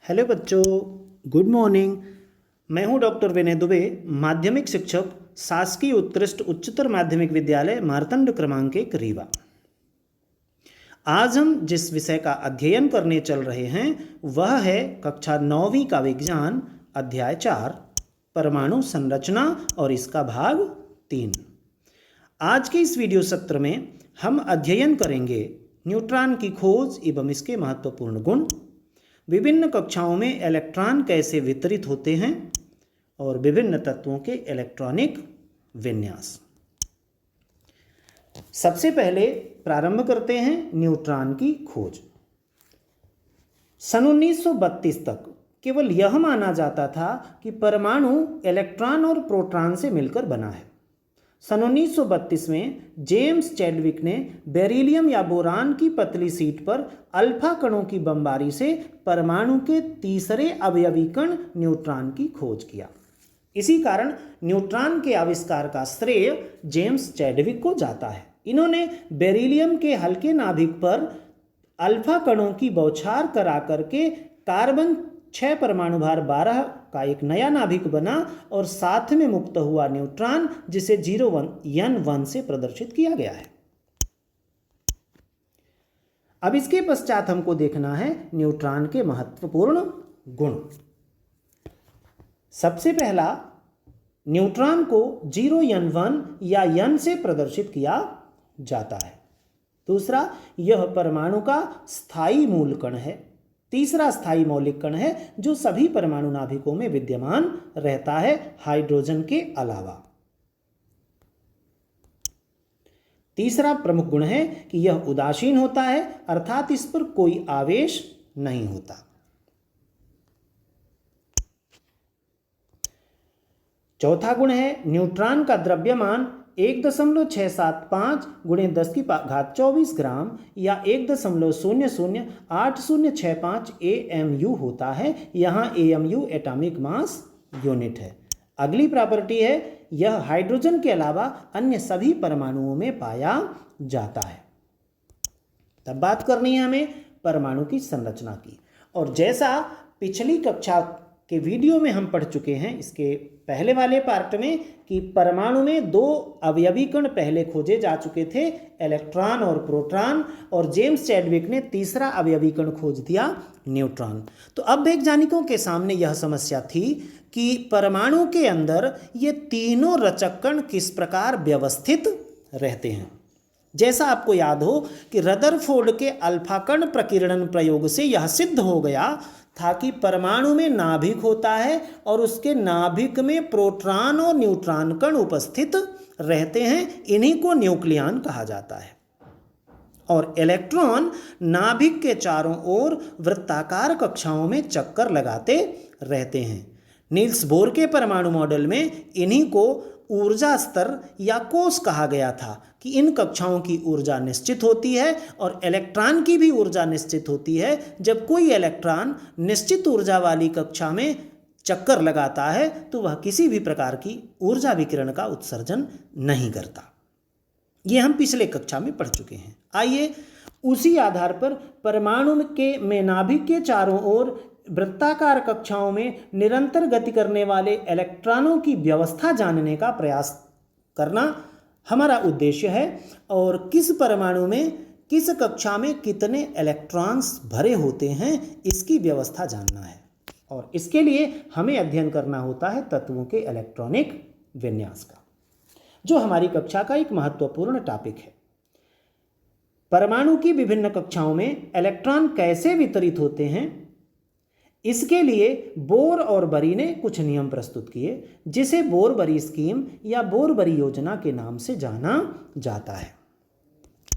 Hello बच्चों, good morning. मैं हूं डॉक्टर विनय दुबे, माध्यमिक शिक्षक, शासकीय उत्कृष्ट उच्चतर माध्यमिक विद्यालय मार्तंड क्रमांक 1 रीवा। आज हम जिस विषय का अध्ययन करने चल रहे हैं वह है कक्षा 9वीं का विज्ञान, अध्याय 4 परमाणु संरचना और इसका भाग 3। आज के इस वीडियो सत्र में हम अध्ययन करेंगे न्यूट्रॉन की खोज एवं इसके महत्वपूर्ण गुण, विभिन्न कक्षाओं में इलेक्ट्रॉन कैसे वितरित होते हैं और विभिन्न तत्वों के इलेक्ट्रॉनिक विन्यास। सबसे पहले प्रारंभ करते हैं न्यूट्रॉन की खोज। सन 1932 तक केवल यह माना जाता था कि परमाणु इलेक्ट्रॉन और प्रोटॉन से मिलकर बना है। सन 1932 में जेम्स चैडविक ने बेरिलियम या बोरान की पतली शीट पर अल्फा कणों की बमबारी से परमाणु के तीसरे अवयवी कण न्यूट्रॉन की खोज किया। इसी कारण न्यूट्रॉन के आविष्कार का श्रेय जेम्स चैडविक को जाता है। इन्होंने बेरिलियम के हल्के नाभिक पर अल्फा कणों की बौछार करा करके कार्बन 6 परमाणु भार 12 का एक नया नाभिक बना और साथ में मुक्त हुआ न्यूट्रॉन, जिसे 01N1 से प्रदर्शित किया गया है। अब इसके पश्चात हमको देखना है न्यूट्रॉन के महत्वपूर्ण गुण। सबसे पहला, न्यूट्रॉन को 0N1 या N से प्रदर्शित किया जाता है। दूसरा, यह परमाणु का स्थायी मूल कण है। तीसरा, स्थायी मौलिक कण है जो सभी परमाणु नाभिकों में विद्यमान रहता है, हाइड्रोजन के अलावा। तीसरा प्रमुख गुण है कि यह उदासीन होता है, अर्थात इस पर कोई आवेश नहीं होता। चौथा गुण है न्यूट्रॉन का द्रव्यमान 1.675 × 10⁻24 ग्राम या 1.008065 AMU होता है। यहाँ AMU एटॉमिक मास यूनिट है। अगली प्रॉपर्टी है, यह हाइड्रोजन के अलावा अन्य सभी परमाणुओं में पाया जाता है। तब बात करनी है हमें परमाणु की संरचना की। और जैसा पिछली कक्षा के वीडियो में हम पढ़ चुके हैं, इसके पहले वाले पार्ट में, कि परमाणु में 2 अवयवी कण पहले खोजे जा चुके थे, इलेक्ट्रॉन और प्रोटॉन, और जेम्स चैडविक ने तीसरा अवयवी कण खोज दिया, न्यूट्रॉन। तो अब वैज्ञानिकों के सामने यह समस्या थी कि परमाणु के अंदर ये तीनों रचक कण किस प्रकार व्यवस्थित रहते हैं। जैसा आपको याद हो कि रदरफोर्ड के अल्फा कण प्रकीर्णन प्रयोग से यह सिद्ध हो गया था कि परमाणु में नाभिक होता है और उसके नाभिक में प्रोटॉन और न्यूट्रॉन कण उपस्थित रहते हैं। इन्हीं को न्यूक्लियन कहा जाता है। और इलेक्ट्रॉन नाभिक के चारों ओर वृत्ताकार कक्षाओं में चक्कर लगाते रहते हैं। नील्स बोर के परमाणु मॉडल में इन्हीं को ऊर्जा स्तर या कोष कहा गया था कि इन कक्षाओं की ऊर्जा निश्चित होती है और इलेक्ट्रॉन की भी ऊर्जा निश्चित होती है। जब कोई इलेक्ट्रॉन निश्चित ऊर्जा वाली कक्षा में चक्कर लगाता है तो वह किसी भी प्रकार की ऊर्जा विकिरण का उत्सर्जन नहीं करता। ये हम पिछले कक्षा में पढ़ चुके हैं। आइए उसी आधार पर परमाणु में नाभिक के चारों ओर वृत्ताकार कक्षाओं में निरंतर गति करने वाले इलेक्ट्रॉनों की व्यवस्था जानने का प्रयास करना हमारा उद्देश्य है। और किस परमाणु में किस कक्षा में कितने इलेक्ट्रॉन्स भरे होते हैं, इसकी व्यवस्था जानना है। और इसके लिए हमें अध्ययन करना होता है तत्वों के इलेक्ट्रॉनिक विन्यास का, जो हमारी कक्षा का एक महत्वपूर्ण टॉपिक है। परमाणु की विभिन्न कक्षाओं में इलेक्ट्रॉन कैसे वितरित होते हैं, इसके लिए बोर और बरी ने कुछ नियम प्रस्तुत किए, जिसे बोर-बरी स्कीम या बोर-बरी योजना के नाम से जाना जाता है।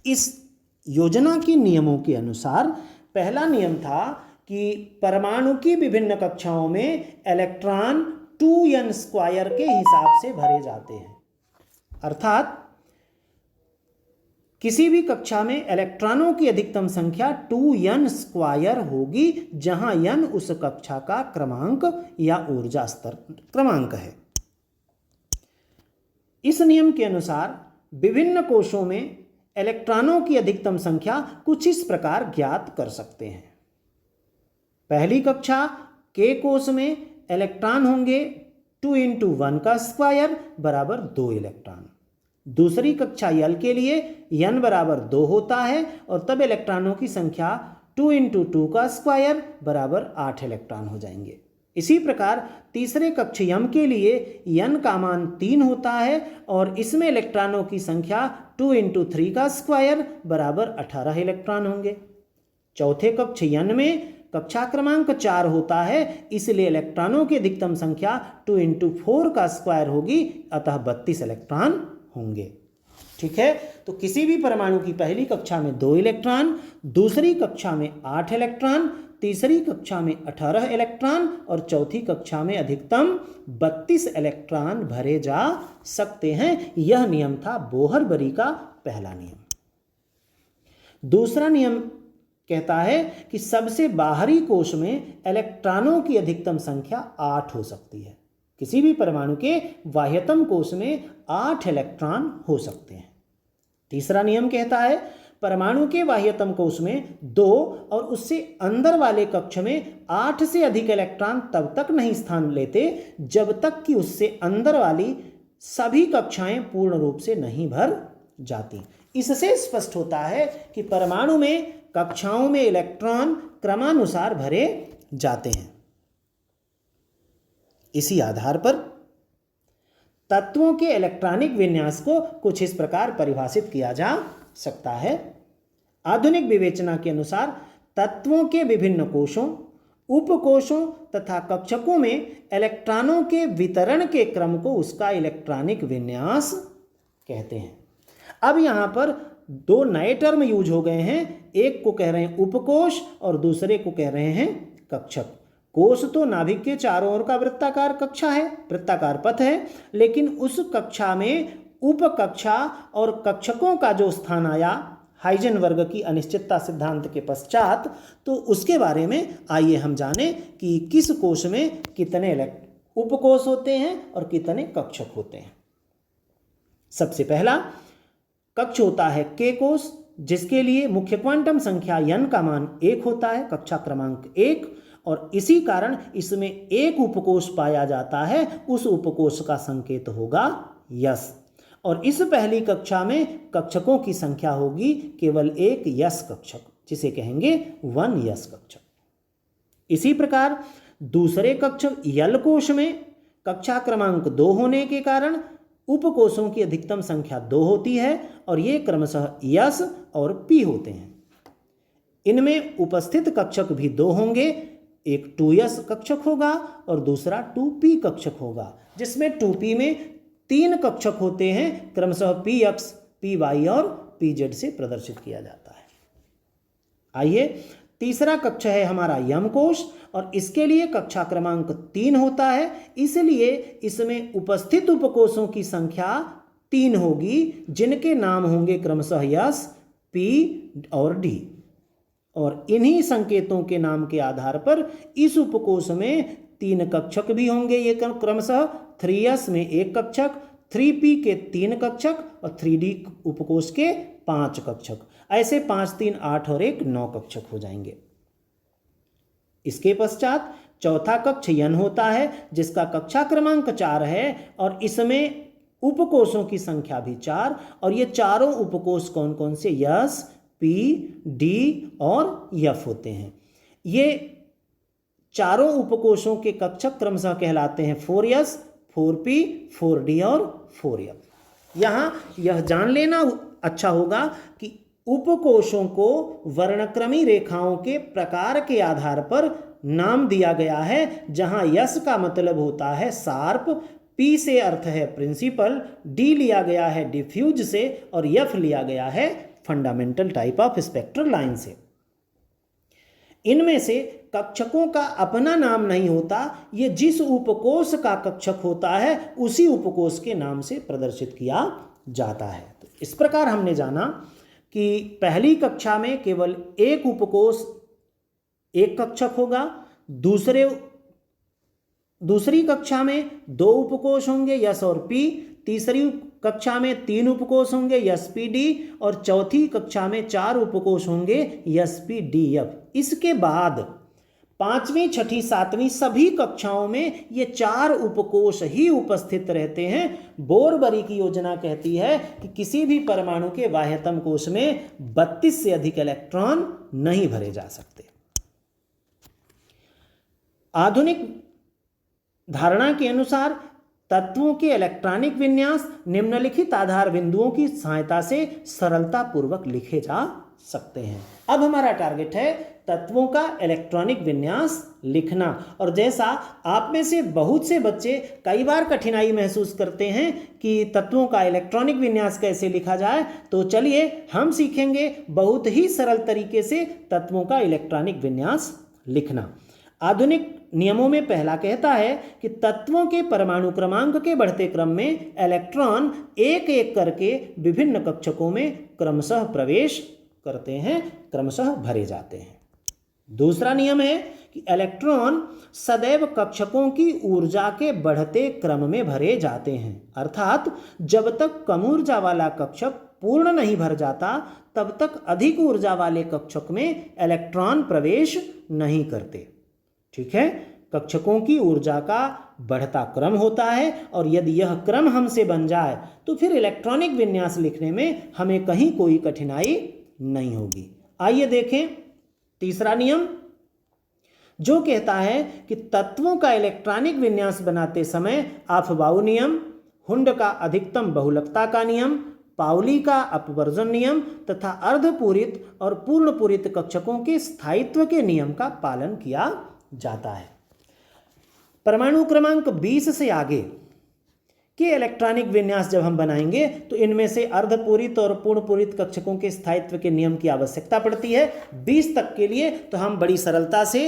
इस योजना के नियमों के अनुसार पहला नियम था कि परमाणु की विभिन्न कक्षाओं में इलेक्ट्रॉन 2n² के हिसाब से भरे जाते हैं। अर्थात किसी भी कक्षा में इलेक्ट्रॉनों की अधिकतम संख्या 2n² होगी, जहां n उस कक्षा का क्रमांक या ऊर्जा स्तर क्रमांक है। इस नियम के अनुसार विभिन्न कोशों में इलेक्ट्रॉनों की अधिकतम संख्या कुछ इस प्रकार ज्ञात कर सकते हैं। पहली कक्षा के कोश में इलेक्ट्रॉन होंगे 2 × 1 का स्क्वायर बराबर 2 इलेक्ट्रॉन। दूसरी कक्षा यल के लिए n बराबर 2 होता है और तब इलेक्ट्रॉनों की संख्या 2 × 2 का स्क्वायर बराबर 8 इलेक्ट्रॉन हो जाएंगे। इसी प्रकार तीसरे कक्ष यम के लिए n का मान 3 होता है और इसमें इलेक्ट्रॉनों की संख्या 2 × 3 का स्क्वायर बराबर 18 इलेक्ट्रॉन होंगे। चौथे कक्ष यन में कक्षा क्रमांक 4 होता है, इसलिए इलेक्ट्रॉनों की अधिकतम संख्या 2 × 4 का स्क्वायर होगी, अतः 32 इलेक्ट्रॉन होंगे। ठीक है, तो किसी भी परमाणु की पहली कक्षा में 2 इलेक्ट्रॉन, दूसरी कक्षा में 8 इलेक्ट्रॉन, तीसरी कक्षा में 18 इलेक्ट्रॉन और चौथी कक्षा में अधिकतम 32 इलेक्ट्रॉन भरे जा सकते हैं। यह नियम था बोहर-बरी का पहला नियम। दूसरा नियम कहता है कि सबसे बाहरी कोश में इलेक्ट्रॉनों की अधिकतम संख्या 8 हो सकती है। किसी भी परमाणु के बाह्यतम कोश में 8 इलेक्ट्रॉन हो सकते हैं। तीसरा नियम कहता है परमाणु के बाह्यतम कोश में 2 और उससे अंदर वाले कक्ष में 8 से अधिक इलेक्ट्रॉन तब तक नहीं स्थान लेते जब तक कि उससे अंदर वाली सभी कक्षाएं पूर्ण रूप से नहीं भर जाती। इससे स्पष्ट होता है कि परमाणु में कक्षाओं में इलेक्ट्रॉन क्रमानुसार भरे जाते हैं। इसी आधार पर तत्वों के इलेक्ट्रॉनिक विन्यास को कुछ इस प्रकार परिभाषित किया जा सकता है। आधुनिक विवेचना के अनुसार तत्वों के विभिन्न कोशों, उपकोशों तथा कक्षकों में इलेक्ट्रॉनों के वितरण के क्रम को उसका इलेक्ट्रॉनिक विन्यास कहते हैं। अब यहाँ पर 2 नए टर्म यूज हो गए हैं, एक को कह रहे हैं उपकोश और दूसरे को कह रहे हैं कक्षक। कोश तो नाभिक के चारों ओर का वृत्ताकार कक्षा है, वृत्ताकार पथ है, लेकिन उस कक्षा में उपकक्षा और कक्षकों का जो स्थान आया हाइजेनबर्ग की अनिश्चितता सिद्धांत के पश्चात, तो उसके बारे में आइए हम जानें कि किस कोश में कितने उपकोश होते हैं और कितने कक्षक होते हैं। सबसे पहला कक्ष होता है के कोश, जिसके लिए मुख्य क्वांटम संख्या n का मान 1 होता है, कक्षा क्रमांक 1, और इसी कारण इसमें एक उपकोश पाया जाता है, उस उपकोश का संकेत होगा यस। और इस पहली कक्षा में कक्षकों की संख्या होगी केवल एक यस कक्षक, जिसे कहेंगे 1 यस कक्षक। इसी प्रकार दूसरे कक्ष यल कोश में कक्षा क्रमांक 2 होने के कारण उपकोशों की अधिकतम संख्या 2 होती है और ये क्रमशः यस और पी होते हैं। इनमें उपस्थित कक्षक भी 2 होंगे, एक 2s कक्षक होगा और दूसरा 2p कक्षक होगा, जिसमें 2p में 3 कक्षक होते हैं, क्रमशः px, py और pz से प्रदर्शित किया जाता है। आइए, तीसरा कक्ष है हमारा यम कोश और इसके लिए कक्षा क्रमांक 3 होता है, इसलिए इसमें उपस्थित उपकोशों की संख्या 3 होगी, जिनके नाम होंगे क्रमशः यस, पी और डी। और इन्हीं संकेतों के नाम के आधार पर इस उपकोश में 3 कक्षक भी होंगे, ये क्रमशः 3s में 1 कक्षक, 3p के 3 कक्षक और 3d उपकोश के 5 कक्षक। ऐसे 5, 3, 8 और 1 9 कक्षक हो जाएंगे। इसके पश्चात चौथा कक्ष यन होता है, जिसका कक्षा क्रमांक 4 है और इसमें उपकोशों की संख्या भी 4, और ये चारों उपकोश कौन कौन से यस, पी, डी और यफ होते हैं। ये चारों उपकोशों के कक्षक क्रमशः कहलाते हैं 4s, 4p, 4d और 4f। यहाँ यह जान लेना अच्छा होगा कि उपकोशों को वर्णक्रमी रेखाओं के प्रकार के आधार पर नाम दिया गया है, जहाँ यस का मतलब होता है शार्प, पी से अर्थ है प्रिंसिपल, डी लिया गया है डिफ्यूज से और एफ लिया गया है fundamental type of spectral line से। इनमें से कक्षकों का अपना नाम नहीं होता, ये जिस उपकोश का कक्षक होता है उसी उपकोश के नाम से प्रदर्शित किया जाता है। तो इस प्रकार हमने जाना कि पहली कक्षा में केवल एक उपकोश एक कक्षक होगा, दूसरी कक्षा में 2 उपकोश होंगे यस और पी, तीसरी कक्षा में 3 उपकोश होंगे यस पी डी और चौथी कक्षा में 4 उपकोश होंगे यस पी डी एफ। इसके बाद 5वीं, 6ठी, 7वीं सभी कक्षाओं में ये 4 उपकोष ही उपस्थित रहते हैं। बोरबरी की योजना कहती है कि किसी भी परमाणु के बाह्यतम कोश में 32 से अधिक इलेक्ट्रॉन नहीं भरे जा सकते। आधुनिक धारणा के अनुसार तत्वों के इलेक्ट्रॉनिक विन्यास निम्नलिखित आधार बिंदुओं की सहायता से सरलतापूर्वक लिखे जा सकते हैं। अब हमारा टारगेट है तत्वों का इलेक्ट्रॉनिक विन्यास लिखना। और जैसा आप में से बहुत से बच्चे कई बार कठिनाई महसूस करते हैं कि तत्वों का इलेक्ट्रॉनिक विन्यास कैसे लिखा जाए, तो चलिए हम सीखेंगे बहुत ही सरल तरीके से तत्वों का इलेक्ट्रॉनिक विन्यास लिखना। आधुनिक नियमों में पहला कहता है कि तत्वों के परमाणु क्रमांक के बढ़ते क्रम में इलेक्ट्रॉन एक एक करके विभिन्न कक्षकों में क्रमशः प्रवेश करते हैं, क्रमशः भरे जाते हैं। दूसरा नियम है कि इलेक्ट्रॉन सदैव कक्षकों की ऊर्जा के बढ़ते क्रम में भरे जाते हैं, अर्थात जब तक कम ऊर्जा वाला कक्षक पूर्ण नहीं भर जाता तब तक अधिक ऊर्जा वाले कक्षक में इलेक्ट्रॉन प्रवेश नहीं करते। ठीक है, कक्षकों की ऊर्जा का बढ़ता क्रम होता है और यदि यह क्रम हमसे बन जाए तो फिर इलेक्ट्रॉनिक विन्यास लिखने में हमें कहीं कोई कठिनाई नहीं होगी। आइए देखें तीसरा नियम, जो कहता है कि तत्वों का इलेक्ट्रॉनिक विन्यास बनाते समय आफबाउ नियम, हुंड का अधिकतम बहुलकता का नियम, पाउली का अपवर्जन नियम तथा अर्धपूरित और पूर्णपूरित कक्षकों के स्थायित्व के नियम का पालन किया जाता है। परमाणु क्रमांक 20 से आगे के इलेक्ट्रॉनिक विन्यास जब हम बनाएंगे तो इनमें से अर्धपूरित और पूर्णपूरित कक्षकों के स्थायित्व के नियम की आवश्यकता पड़ती है। 20 तक के लिए तो हम बड़ी सरलता से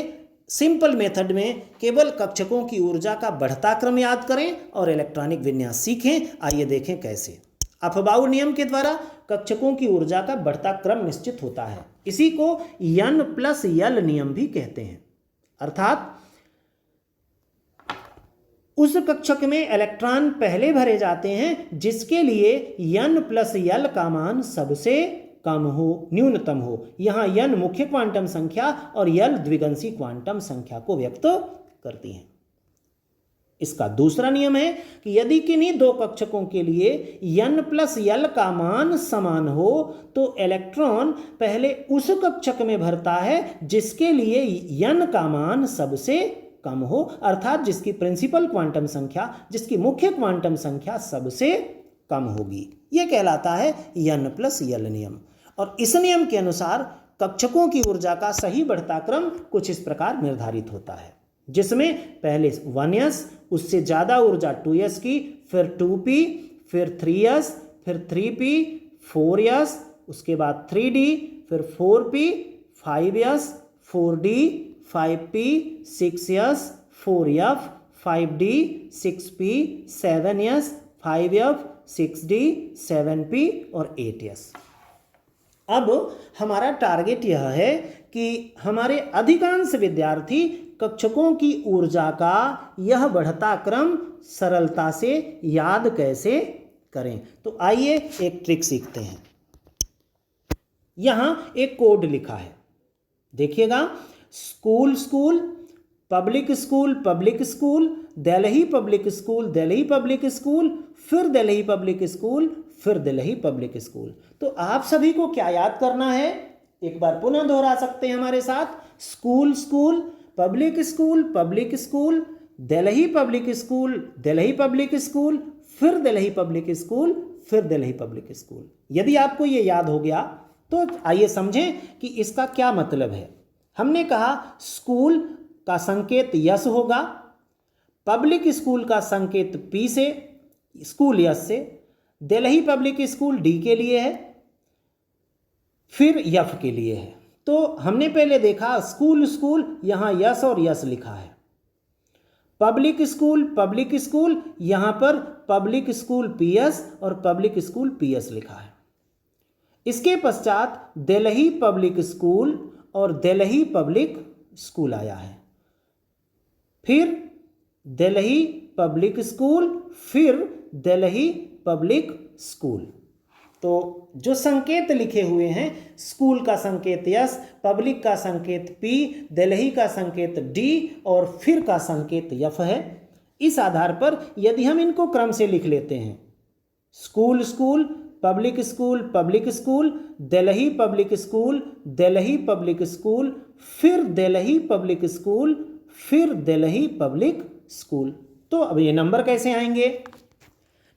सिंपल मेथड में केवल कक्षकों की ऊर्जा का बढ़ता क्रम याद करें और इलेक्ट्रॉनिक विन्यास सीखें। आइए देखें कैसे। अफबाउ नियम के द्वारा कक्षकों की ऊर्जा का बढ़ता क्रम निश्चित होता है। इसी को N+L नियम भी कहते हैं, अर्थात उस कक्षक में इलेक्ट्रॉन पहले भरे जाते हैं जिसके लिए N+L का मान सबसे कम हो, न्यूनतम हो। यहाँ N मुख्य क्वांटम संख्या और L द्विगंशी क्वांटम संख्या को व्यक्त करती है। इसका दूसरा नियम है कि यदि किन्हीं दो कक्षकों के लिए N+L का मान समान हो तो इलेक्ट्रॉन पहले उस कक्षक में भरता है जिसके लिए N का मान सबसे कम हो, अर्थात जिसकी प्रिंसिपल क्वांटम संख्या, जिसकी मुख्य क्वांटम संख्या सबसे कम होगी। यह कहलाता है N+L नियम। और इस नियम के अनुसार कक्षकों की ऊर्जा का सही बढ़ता क्रम कुछ इस प्रकार निर्धारित होता है, जिसमें पहले 1s, उससे ज्यादा ऊर्जा 2s की, फिर 2p, फिर 3s, फिर 3p, 4s, उसके बाद 3d, फिर 4p, 5s, 4d, 5p, 6s, 4f, 5d, 6p, 7s, 5f, 6d, 7p और 8s। अब हमारा टारगेट यह है कि हमारे अधिकांश विद्यार्थी कक्षकों की ऊर्जा का यह बढ़ता क्रम सरलता से याद कैसे करें। तो आइए एक ट्रिक सीखते हैं। यहां एक कोड लिखा है, देखिएगा। School school, public school, public school, Delhi public school, Delhi public school, फिर दिल्ली पब्लिक स्कूल, फिर दिल्ली पब्लिक स्कूल। तो आप सभी को क्या याद करना है, एक बार पुनः दोहरा सकते हैं हमारे साथ। School school, public school, public school, Delhi public school, Delhi public school, फिर दिल्ली पब्लिक स्कूल, फिर दिल्ली पब्लिक स्कूल। यदि आपको ये याद हो गया तो आइए समझें कि इसका क्या मतलब है। हमने कहा स्कूल का संकेत यस होगा, पब्लिक स्कूल का संकेत पी से, स्कूल यस से, दिल्ली पब्लिक स्कूल डी के लिए है, फिर यफ के लिए है। तो हमने पहले देखा स्कूल स्कूल, यहां यस और यस लिखा है। पब्लिक स्कूल, यहां पर पब्लिक स्कूल पीएस और पब्लिक स्कूल पीएस लिखा है। इसके पश्चात दिल्ली पब्लिक स्कूल और दिल्ली पब्लिक स्कूल आया है, फिर दिल्ली पब्लिक स्कूल, फिर दिल्ली पब्लिक स्कूल। तो जो संकेत लिखे हुए हैं, स्कूल का संकेत यस, पब्लिक का संकेत पी, दिल्ली का संकेत डी और फिर का संकेत यफ है। इस आधार पर यदि हम इनको क्रम से लिख लेते हैं, school school, public school public school, Delhi public school Delhi public school, फिर दिल्ली पब्लिक स्कूल, फिर दिल्ली पब्लिक स्कूल, तो अब ये नंबर कैसे आएंगे?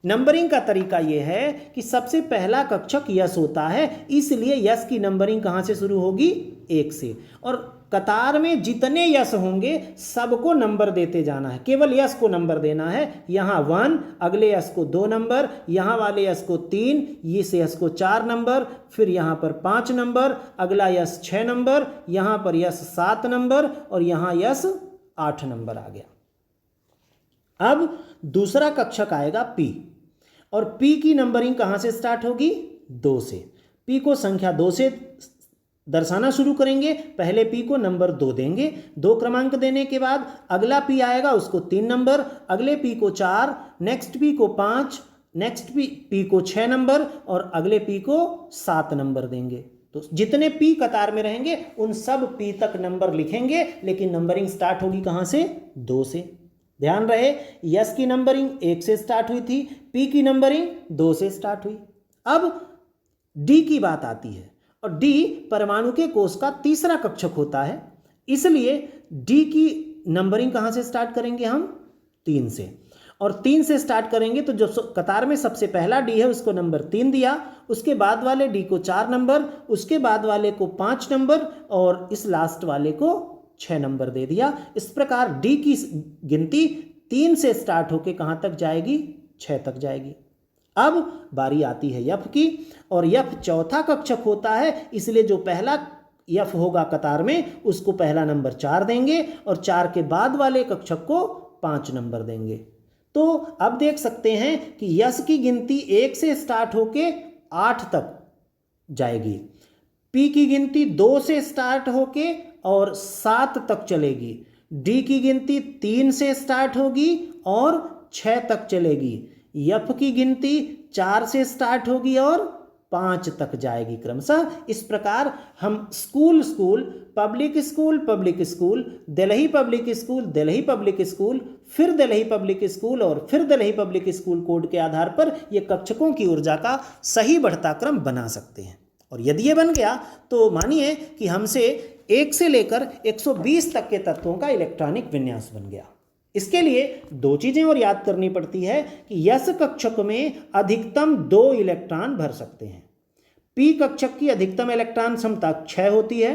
नंबरिंग का तरीका ये है कि सबसे पहला कक्षक यस होता है, इसलिए यस की नंबरिंग कहाँ से शुरू होगी? 1 से। और कतार में जितने यस होंगे सबको नंबर देते जाना है, केवल यस को नंबर देना है। यहाँ 1, अगले यस को 2 नंबर, यहाँ वाले यस को 3, इस यस को 4 नंबर, फिर यहाँ पर 5 नंबर, अगला यस 6 नंबर, यहाँ पर यस 7 नंबर और यहाँ यस 8 नंबर आ गया। अब दूसरा कक्षक आएगा पी, और पी की नंबरिंग कहाँ से स्टार्ट होगी? 2 से। पी को संख्या 2 से दर्शाना शुरू करेंगे। पहले पी को नंबर 2 देंगे, 2 क्रमांक देने के बाद अगला पी आएगा, उसको 3 नंबर, अगले पी को 4, नेक्स्ट पी को 5, नेक्स्ट पी को 6 नंबर और अगले पी को 7 नंबर देंगे। तो जितने पी कतार में रहेंगे उन सब पी तक नंबर लिखेंगे, लेकिन नंबरिंग स्टार्ट होगी कहाँ से? 2 से। ध्यान रहे, यस की नंबरिंग 1 से स्टार्ट हुई थी, पी की नंबरिंग 2 से स्टार्ट हुई। अब डी की बात आती है, और डी परमाणु के कोष का तीसरा कक्षक होता है, इसलिए डी की नंबरिंग कहाँ से स्टार्ट करेंगे हम? 3 से। और 3 से स्टार्ट करेंगे तो जो कतार में सबसे पहला डी है उसको नंबर 3 दिया, उसके बाद वाले डी को 4 नंबर, उसके बाद वाले को 5 नंबर और इस लास्ट वाले को 6 नंबर दे दिया। इस प्रकार डी की गिनती 3 से स्टार्ट होके कहाँ तक जाएगी? 6 तक जाएगी। अब बारी आती है यफ की, और यफ चौथा कक्षक होता है, इसलिए जो पहला यफ होगा कतार में उसको पहला नंबर 4 देंगे और 4 के बाद वाले कक्षक को 5 नंबर देंगे। तो अब देख सकते हैं कि यस की गिनती 1 से स्टार्ट होके 8 तक जाएगी, पी की गिनती 2 से स्टार्ट होके और 7 तक चलेगी, डी की गिनती 3 से स्टार्ट होगी और 6 तक चलेगी, यफ की गिनती 4 से स्टार्ट होगी और 5 तक जाएगी क्रमशः। इस प्रकार हम school school, public school public school, Delhi public school Delhi public school, फिर दिल्ली पब्लिक स्कूल और फिर दिल्ली पब्लिक स्कूल कोड के आधार पर ये कक्षकों की ऊर्जा का सही बढ़ता क्रम बना सकते हैं। और यदि ये बन गया तो मानिए कि हमसे 1 से लेकर 120 तक के तत्वों का इलेक्ट्रॉनिक विन्यास बन गया। इसके लिए 2 चीजें और याद करनी पड़ती है कि यस कक्षक में अधिकतम 2 इलेक्ट्रॉन भर सकते हैं। पी कक्षक की अधिकतम इलेक्ट्रॉन क्षमता 6 होती है,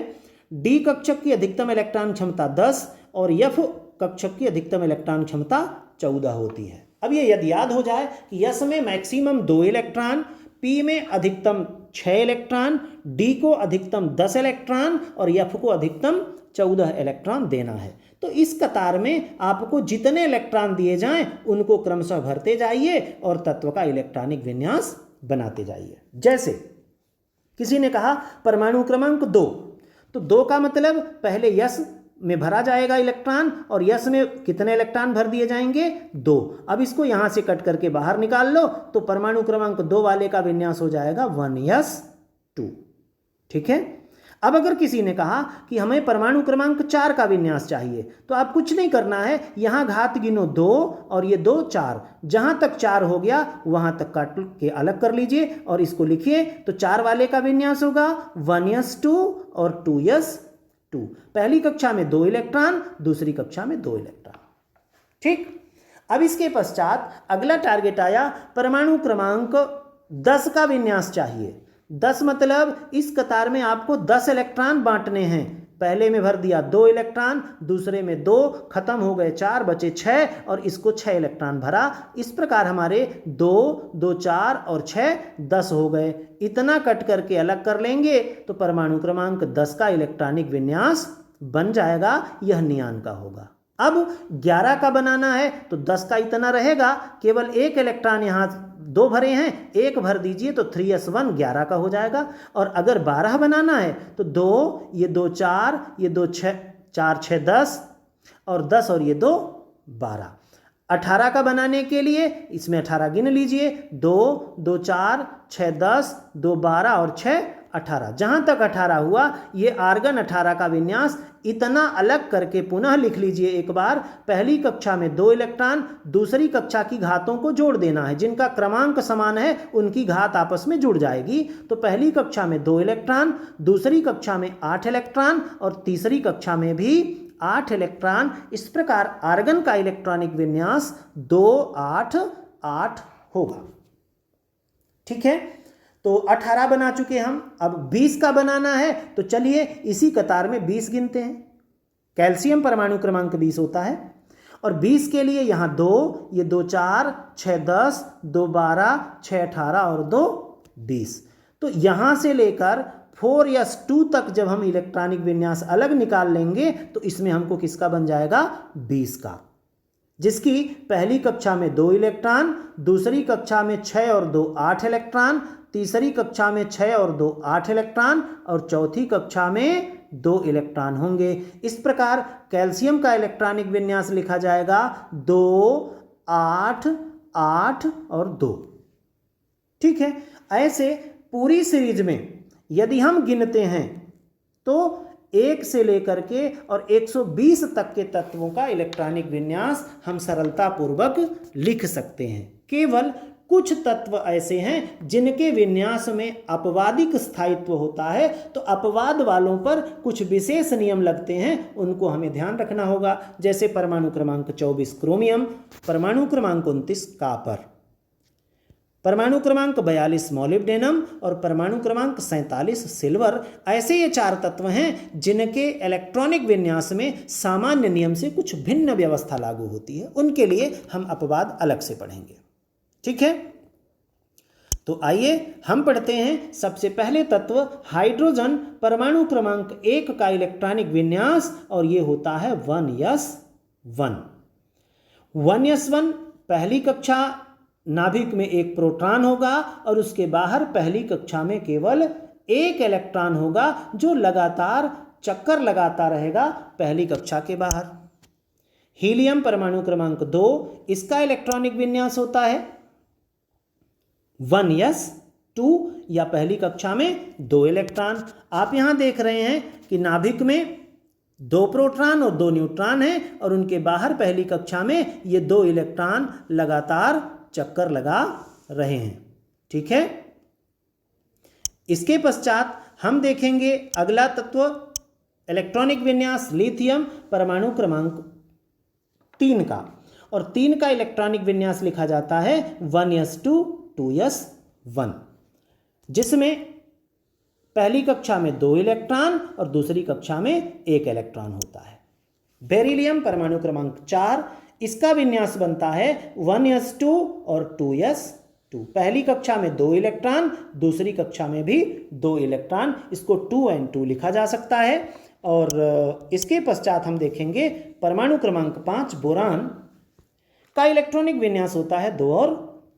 डी कक्षक की अधिकतम इलेक्ट्रॉन क्षमता 10 और यफ कक्षक की अधिकतम इलेक्ट्रॉन क्षमता 14 होती है। अब ये यदि याद हो जाए कि यस में मैक्सिमम 2 इलेक्ट्रॉन, पी में अधिकतम 6 इलेक्ट्रॉन, डी को अधिकतम 10 इलेक्ट्रॉन और यफ को अधिकतम 14 इलेक्ट्रॉन देना है। तो इस कतार में आपको जितने इलेक्ट्रॉन दिए जाएं उनको क्रमशः भरते जाइए और तत्व का इलेक्ट्रॉनिक विन्यास बनाते जाइए। जैसे किसी ने कहा परमाणु क्रमांक 2, तो 2 का मतलब पहले यस में भरा जाएगा इलेक्ट्रॉन और यस में कितने इलेक्ट्रॉन भर दिए जाएंगे? 2। अब इसको यहां से कट करके बाहर निकाल लो तो परमाणु क्रमांक 2 वाले का विन्यास हो जाएगा 1s2। ठीक है। अब अगर किसी ने कहा कि हमें परमाणु क्रमांक 4 का विन्यास चाहिए, तो आप कुछ नहीं करना है, यहां घात गिनो 2 और ये 2 4, जहां तक 4 हो गया वहां तक काट के अलग कर लीजिए और इसको लिखिए। तो 4 वाले का विन्यास होगा 1s2 और 2s2। पहली कक्षा में 2 इलेक्ट्रॉन, दूसरी कक्षा में 2 इलेक्ट्रॉन। ठीक। अब इसके पश्चात अगला टारगेट आया, परमाणु क्रमांक 10 का विन्यास चाहिए। 10 मतलब इस कतार में आपको 10 इलेक्ट्रॉन बांटने हैं। पहले में भर दिया 2 इलेक्ट्रॉन, दूसरे में 2, खत्म हो गए 4, बचे 6 और इसको 6 इलेक्ट्रॉन भरा। इस प्रकार हमारे 2 2 4 और 6 10 हो गए। इतना कट करके अलग कर लेंगे तो परमाणु क्रमांक 10 का इलेक्ट्रॉनिक विन्यास बन जाएगा। यह नियान का होगा। अब 11 का बनाना है तो 10 का इतना रहेगा, केवल 1 इलेक्ट्रॉन यहाँ 2 भरे हैं, 1 भर दीजिए तो 3s1 11 का हो जाएगा। और अगर 12 बनाना है तो 2 ये 2 4, ये 2 6 4 6 10 और 10 और ये 2 12। 18 का बनाने के लिए इसमें 18 गिन लीजिए, 2 2 4 6 10 2 12 और 6 18। जहाँ तक 18 हुआ ये आर्गन 18 का विन्यास इतना अलग करके पुनः लिख लीजिए एक बार। पहली कक्षा में 2 इलेक्ट्रॉन, दूसरी कक्षा की घातों को जोड़ देना है, जिनका क्रमांक समान है उनकी घात आपस में जुड़ जाएगी। तो पहली कक्षा में 2 इलेक्ट्रॉन, दूसरी कक्षा में 8 इलेक्ट्रॉन और तीसरी कक्षा में भी 8 इलेक्ट्रॉन। इस प्रकार आर्गन का इलेक्ट्रॉनिक विन्यास 2 8 8 होगा। ठीक है, तो 18 बना चुके हम, अब 20 का बनाना है। तो चलिए इसी कतार में 20 गिनते हैं। कैल्शियम परमाणु क्रमांक 20 होता है और 20 के लिए यहाँ 2, ये 2 4 6 10 2 12 6 18 और 2 20। तो यहाँ से लेकर 4s2 तक जब हम इलेक्ट्रॉनिक विन्यास अलग निकाल लेंगे तो इसमें हमको किसका बन जाएगा, 20 का, जिसकी पहली कक्षा में 2 इलेक्ट्रॉन, दूसरी कक्षा में 6 और 2 8 इलेक्ट्रॉन, तीसरी कक्षा में 6 और 2 8 इलेक्ट्रॉन और चौथी कक्षा में 2 इलेक्ट्रॉन होंगे। इस प्रकार कैल्शियम का इलेक्ट्रॉनिक विन्यास लिखा जाएगा 2 8 8 और 2। ठीक है, ऐसे पूरी सीरीज में यदि हम गिनते हैं तो 1 से लेकर के और 120 तक के तत्वों का इलेक्ट्रॉनिक विन्यास हम सरलतापूर्वक लिख सकते हैं। केवल कुछ तत्व ऐसे हैं जिनके विन्यास में अपवादिक स्थायित्व होता है, तो अपवाद वालों पर कुछ विशेष नियम लगते हैं, उनको हमें ध्यान रखना होगा। जैसे परमाणु क्रमांक 24 क्रोमियम, परमाणु क्रमांक 29 कॉपर, परमाणु क्रमांक 42 मोलिब्डेनम और परमाणु क्रमांक 47 सिल्वर। ऐसे ये 4 तत्व हैं जिनके इलेक्ट्रॉनिक विन्यास में सामान्य नियम से कुछ भिन्न व्यवस्था लागू होती है, उनके लिए हम अपवाद अलग से पढ़ेंगे। ठीक है, तो आइए हम पढ़ते हैं। सबसे पहले तत्व हाइड्रोजन, परमाणु क्रमांक 1 का इलेक्ट्रॉनिक विन्यास, और ये होता है 1s1। 1s1 पहली कक्षा नाभिक में एक प्रोटॉन होगा और उसके बाहर पहली कक्षा में केवल एक इलेक्ट्रॉन होगा जो लगातार चक्कर लगाता रहेगा पहली कक्षा के बाहर। हीलियम परमाणु क्रमांक 2, इसका इलेक्ट्रॉनिक विन्यास होता है 1s2 या पहली कक्षा में 2 इलेक्ट्रॉन। आप यहां देख रहे हैं कि नाभिक में 2 प्रोटॉन और 2 न्यूट्रॉन हैं और उनके बाहर पहली कक्षा में ये 2 इलेक्ट्रॉन लगातार चक्कर लगा रहे हैं। ठीक है, इसके पश्चात हम देखेंगे अगला तत्व इलेक्ट्रॉनिक विन्यास लिथियम, परमाणु क्रमांक 3 का, और 3 का इलेक्ट्रॉनिक विन्यास लिखा जाता है 1s2 2s1, जिसमें पहली कक्षा में 2 इलेक्ट्रॉन और दूसरी कक्षा में 1 इलेक्ट्रॉन होता है। बेरिलियम परमाणु क्रमांक 4, इसका विन्यास बनता है 1s2 और 2s2। पहली कक्षा में 2 इलेक्ट्रॉन, दूसरी कक्षा में भी 2 इलेक्ट्रॉन, इसको 2n2 लिखा जा सकता है। और इसके पश्चात हम देखेंगे परमाणु क्रमांक 5 बोरान का इलेक्ट्रॉनिक विन्यास होता है 2 और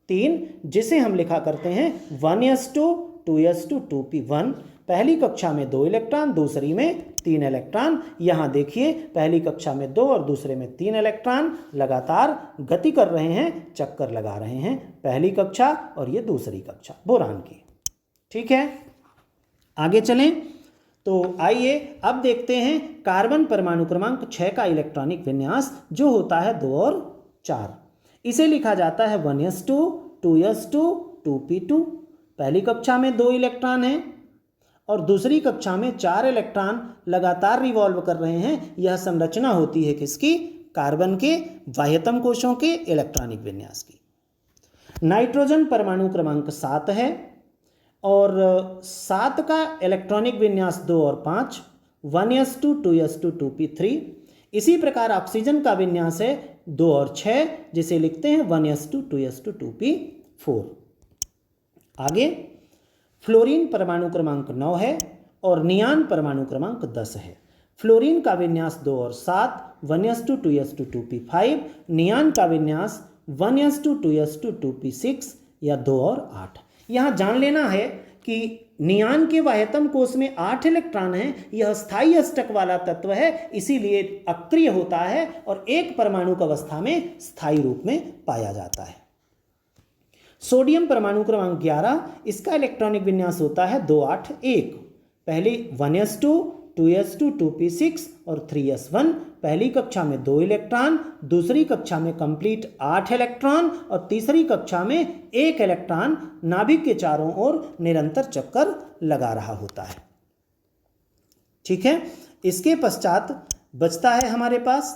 3, जिसे हम लिखा करते हैं 1s2 2s2 2p1। पहली कक्षा में 2 इलेक्ट्रॉन, दूसरी में 3 इलेक्ट्रॉन। यहाँ देखिए पहली कक्षा में 2 और दूसरे में 3 इलेक्ट्रॉन लगातार गति कर रहे हैं, चक्कर लगा रहे हैं, पहली कक्षा और ये दूसरी कक्षा बोरान की। ठीक है, आगे चलें तो आइए अब देखते हैं कार्बन परमाणु क्रमांक 6 का इलेक्ट्रॉनिक विन्यास, जो होता है 2 और 4। इसे लिखा जाता है 1s2 2s2 2p2। पहली कक्षा में 2 इलेक्ट्रॉन हैं और दूसरी कक्षा में 4 इलेक्ट्रॉन लगातार रिवॉल्व कर रहे हैं। यह संरचना होती है किसकी, कार्बन के बाह्यतम कोशों के इलेक्ट्रॉनिक विन्यास की। नाइट्रोजन परमाणु क्रमांक 7 है और 7 का इलेक्ट्रॉनिक विन्यास 2 और 5, 1s2 2s2 2p3। इसी प्रकार ऑक्सीजन का विन्यास है 2 और 6, जिसे लिखते हैं 1s2 2s2 2p4। आगे फ्लोरीन परमाणु क्रमांक 9 है और नियान परमाणु क्रमांक 10 है। फ्लोरीन का विन्यास 2 और 7, 1s2 2s2 2p5। नियान का विन्यास 1s2 2s2 2p6 या 2 और 8। यहाँ जान लेना है कि नियान के बाह्यतम कोश में 8 इलेक्ट्रॉन हैं। यह स्थायी अष्टक वाला तत्व है, इसीलिए अक्रिय होता है और एक परमाणु अवस्था में स्थायी रूप में पाया जाता है। सोडियम परमाणु क्रमांक 11, इसका इलेक्ट्रॉनिक विन्यास होता है 281। पहली 1s2, 2s2, 2p6 और 3s1। पहली कक्षा में 2 इलेक्ट्रॉन, दूसरी कक्षा में कंप्लीट 8 इलेक्ट्रॉन और तीसरी कक्षा में 1 इलेक्ट्रॉन नाभिक के चारों ओर निरंतर चक्कर लगा रहा होता है। ठीक है, इसके पश्चात बचता है हमारे पास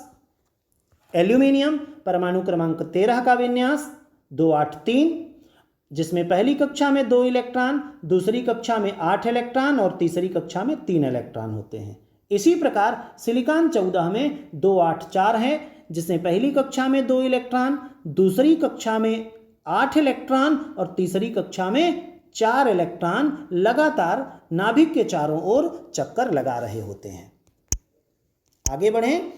एल्यूमिनियम परमाणु क्रमांक 13 का विन्यास 283, जिसमें पहली कक्षा में 2 इलेक्ट्रॉन, दूसरी कक्षा में 8 इलेक्ट्रॉन और तीसरी कक्षा में 3 इलेक्ट्रॉन होते हैं। इसी प्रकार सिलिकॉन 14 में 284 है, जिसमें पहली कक्षा में 2 इलेक्ट्रॉन, दूसरी कक्षा में 8 इलेक्ट्रॉन और तीसरी कक्षा में 4 इलेक्ट्रॉन लगातार नाभिक के चारों ओर चक्कर लगा रहे होते हैं। आगे बढ़ें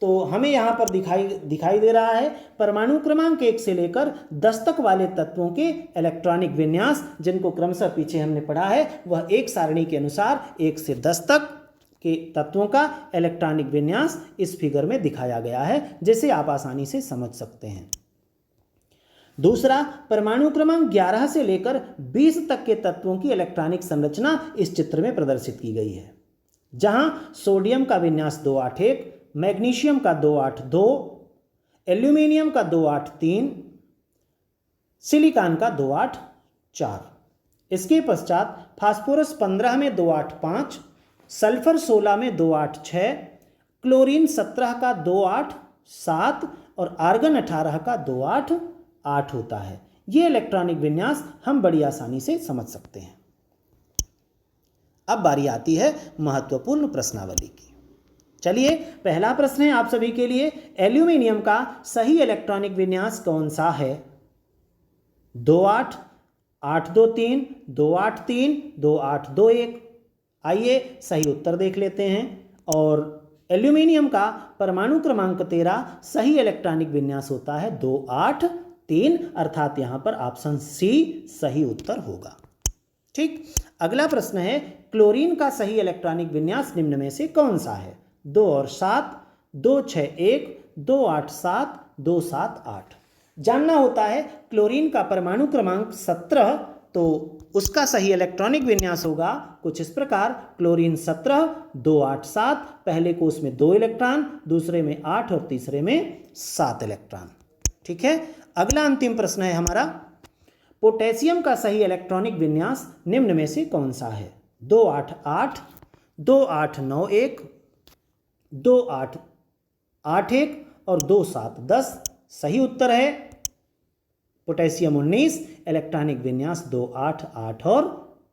तो हमें यहाँ पर दिखाई दे रहा है परमाणु क्रमांक 1 से लेकर 10 तक वाले तत्वों के इलेक्ट्रॉनिक विन्यास, जिनको क्रमशः पीछे हमने पढ़ा है, वह एक सारणी के अनुसार 1 से 10 तक के तत्वों का इलेक्ट्रॉनिक विन्यास इस फिगर में दिखाया गया है, जिसे आप आसानी से समझ सकते हैं। दूसरा, परमाणु क्रमांक 11 से लेकर 20 तक के तत्वों की इलेक्ट्रॉनिक संरचना इस चित्र में प्रदर्शित की गई है, जहां सोडियम का विन्यास 281, मैग्नीशियम का 282, एल्यूमिनियम का 283, सिलिकॉन का 284। इसके पश्चात फास्फोरस 15 में 285, सल्फर 16 में 286, क्लोरीन 17 का 287 और आर्गन 18 का 288 होता है। ये इलेक्ट्रॉनिक विन्यास हम बड़ी आसानी से समझ सकते हैं। अब बारी आती है महत्वपूर्ण प्रश्नावली की। चलिए, पहला प्रश्न है आप सभी के लिए, एल्यूमिनियम का सही इलेक्ट्रॉनिक विन्यास कौन सा है? 28, 823, 283, 2821। आइए सही उत्तर देख लेते हैं। और एल्यूमिनियम का परमाणु क्रमांक 13 सही इलेक्ट्रॉनिक विन्यास होता है 283, अर्थात यहां पर ऑप्शन सी सही उत्तर होगा। ठीक, अगला प्रश्न है, क्लोरीन का सही इलेक्ट्रॉनिक विन्यास निम्न में से कौन सा है? 2 और 7, 261, 287, 278। जानना होता है क्लोरीन का परमाणु क्रमांक 17, तो उसका सही इलेक्ट्रॉनिक विन्यास होगा कुछ इस प्रकार, क्लोरीन 17, 287, पहले कोष में 2 इलेक्ट्रॉन, दूसरे में 8 और तीसरे में 7 इलेक्ट्रॉन। ठीक है, अगला अंतिम प्रश्न है हमारा, पोटेशियम का सही इलेक्ट्रॉनिक विन्यास निम्न में से कौन सा है? 288, 2891, 2881 और 2710। सही उत्तर है पोटेशियम 19, इलेक्ट्रॉनिक विन्यास 288 और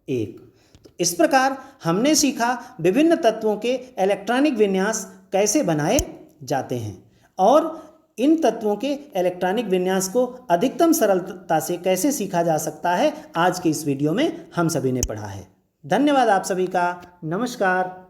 1। तो इस प्रकार हमने सीखा विभिन्न तत्वों के इलेक्ट्रॉनिक विन्यास कैसे बनाए जाते हैं और इन तत्वों के इलेक्ट्रॉनिक विन्यास को अधिकतम सरलता से कैसे सीखा जा सकता है। आज के इस वीडियो में हम सभी ने पढ़ा है। धन्यवाद आप सभी का। नमस्कार।